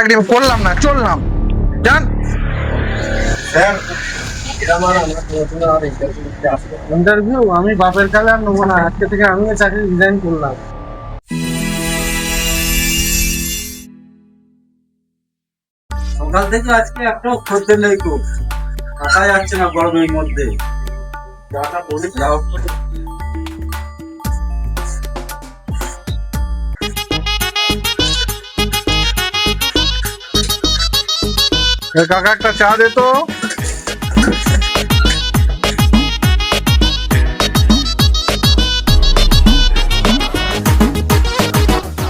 চাকরি করলাম না, চললাম। জান স্যার, ইন্টারভিউ আমি বাপের কালে আর নেবো না, আজকে থেকে আমিও চাকরি রিজাইন করলাম। সকাল থেকে আজকে একটাও খদ্দের নেই, তো থাকা যাচ্ছে না গরমের মধ্যে। যাটা বলি যাও। কাকা একটা চা দে তো।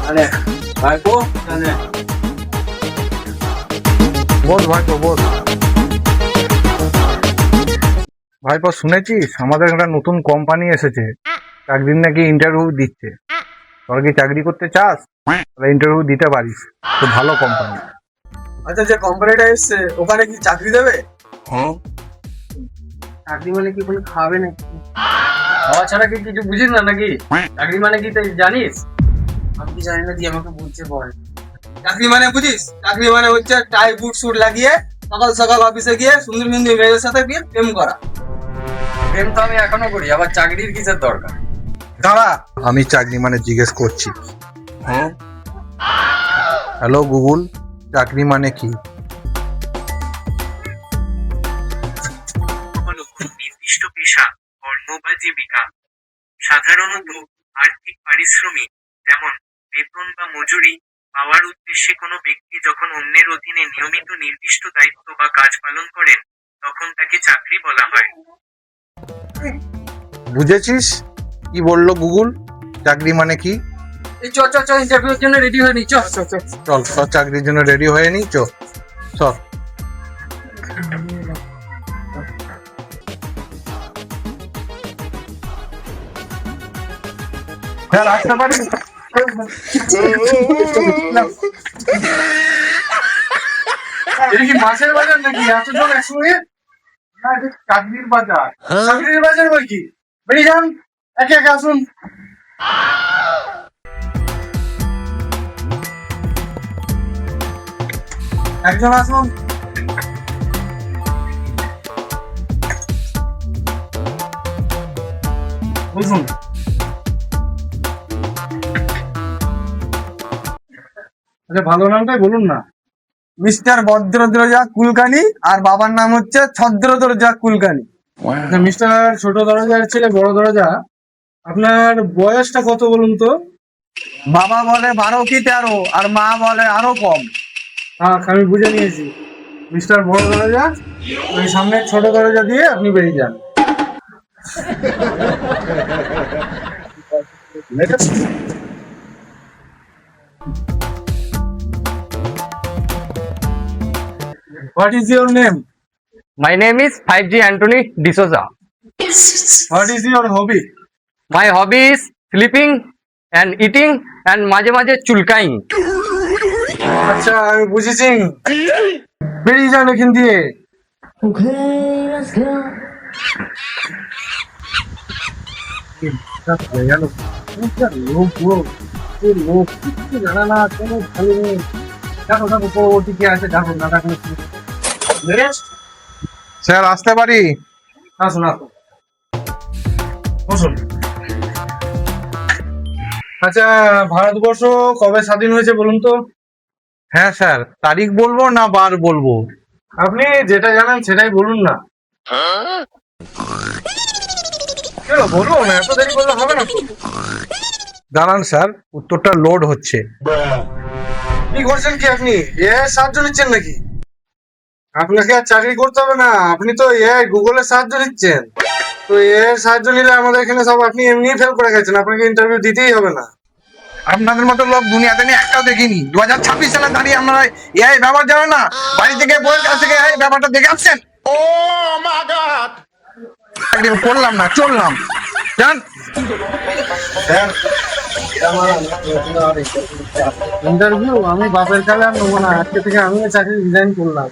আরে ভাইপো, আরে বল ভাইপো বল। ভাইপো শুনেছিস আমাদের একটা নতুন কোম্পানি এসেছে, চাকরির নাকি ইন্টারভিউ দিচ্ছে। তোরা কি চাকরি করতে চাস? তাহলে ইন্টারভিউ দিতে পারিস, তো ভালো কোম্পানি। আচ্ছা, যে কোম্পানিটা এসছে ওখানে কি চাকরি দেবে? চাকরি মানে কি কোনো খাবে নাকি? খাওয়া ছাড়া কি কিছু বুঝিস না নাকি? চাকরি মানে কি তাই জানিস? আমি কি জানি না, দিয়ে আমাকে বলছে বল। চাকরি মানে বুঝিস? চাকরি মানে হচ্ছে টাই বুট স্যুট লাগিয়ে সকাল সকাল অফিসে গিয়ে সুন্দর সুন্দর মেয়েদের সাথে গিয়ে প্রেম করা। প্রেম তো আমি এখনো করি, আবার চাকরির কিসের দরকার? দাঁড়া, আমি চাকরি মানে জিজ্ঞেস করছি। হ্যালো গুগল, চাকরি মানে কি? হলো কোনো নির্দিষ্ট পেশা, কর্ম বা জীবিকা। সাধারণত আর্থিক পারিশ্রমিক, যেমন বেতন বা মজুরি, পাওয়ার উদ্দেশ্যে কোনো ব্যক্তি যখন অন্যের অধীনে নিয়মিত নির্দিষ্ট দায়িত্ব বা কাজ পালন করেন, তখন তাকে চাকরি বলা হয়। বুঝেছিস কি বললো গুগল? চাকরি মানে কি? এই চ চ চ, ইন্টারভিউর জন্য রেডি হয়ে নি, চ চ চ। চল সব চাকরির জন্য রেডি হয়ে নি, চল চল। হ্যাঁ, আসতে পারি। এটা কি মাছের বাজার নাকি এতজন একসঙ্গে? না, এটা চাকরির বাজার। চাকরির বাজার বই কি? বেরিয়ে যান, একে একে আসুন। একজন আসুন। বুঝুন, আচ্ছা ভালো নামটাই বলুন না। মিস্টার ভদ্রদরজা কুলকানি, আর বাবার নাম হচ্ছে ছদ্রদরজা কুলকানি। মিস্টার ছোট দরজার ছেলে বড় দরজা, আপনার বয়সটা কত বলুন তো? বাবা বলে 12 কি 13, আর মা বলে আরো কম। হ্যাঁ, আমি বুঝে নিয়েছি। মিস্টার বড় দরজা, ওই সামনে ছোট দরজা দিয়ে আপনি বেরিয়ে যান। What is your name? My name is 5G Anthony D'Souza. What is your hobby? My hobby is sleeping and eating and মাঝে মাঝে চুলকাইং. আচ্ছা, আমি বুঝেছি। বেরিয়ে যান এখান দিয়ে। লোক কিছু জানা না, কোনো ভালো নেই। দেখো দেখো পরবর্তী কি আছে, দেখো না দেখো। স্যার আসতে পারি? আসুন আসুন, বসুন। আচ্ছা, ভারতবর্ষ কবে স্বাধীন হয়েছে বলুন তো? হ্যাঁ স্যার, তারিখ বলবো না বার বলবো? আপনি যেটা জানেন সেটাই বলুন না। কেন বলুন, এত দেরি করলে হবে না তো। দাঁড়ান স্যার, উত্তরটা লোড হচ্ছে। কি করছেন কি আপনি? সাহায্য নিচ্ছেন নাকি? আপনাকে আর চাকরি করতে হবে না, আপনি তো গুগলের সাহায্য নিচ্ছেন। তো সাহায্য নিলে আমাদের এখানে সব আপনি এমনি ফেল করে গেছেন, আপনাকে ইন্টারভিউ দিতেই হবে না। আপনাদের মতো লোক দুনিয়াতে নিয়ে একটাও দেখিনি। 2026 সালে দাঁড়িয়ে আপনারা এআই ব্যবহার জানেন না? বাড়ি থেকে বইয়ের কাছ থেকে এআই ব্যাপারটা দেখে আসছেন। চাকরি করলাম না, চললাম। জান ইন্টারভিউ আমি বাপের কালে আর নেবো না, আজকে থেকে আমিও চাকরি রিজাইন করলাম।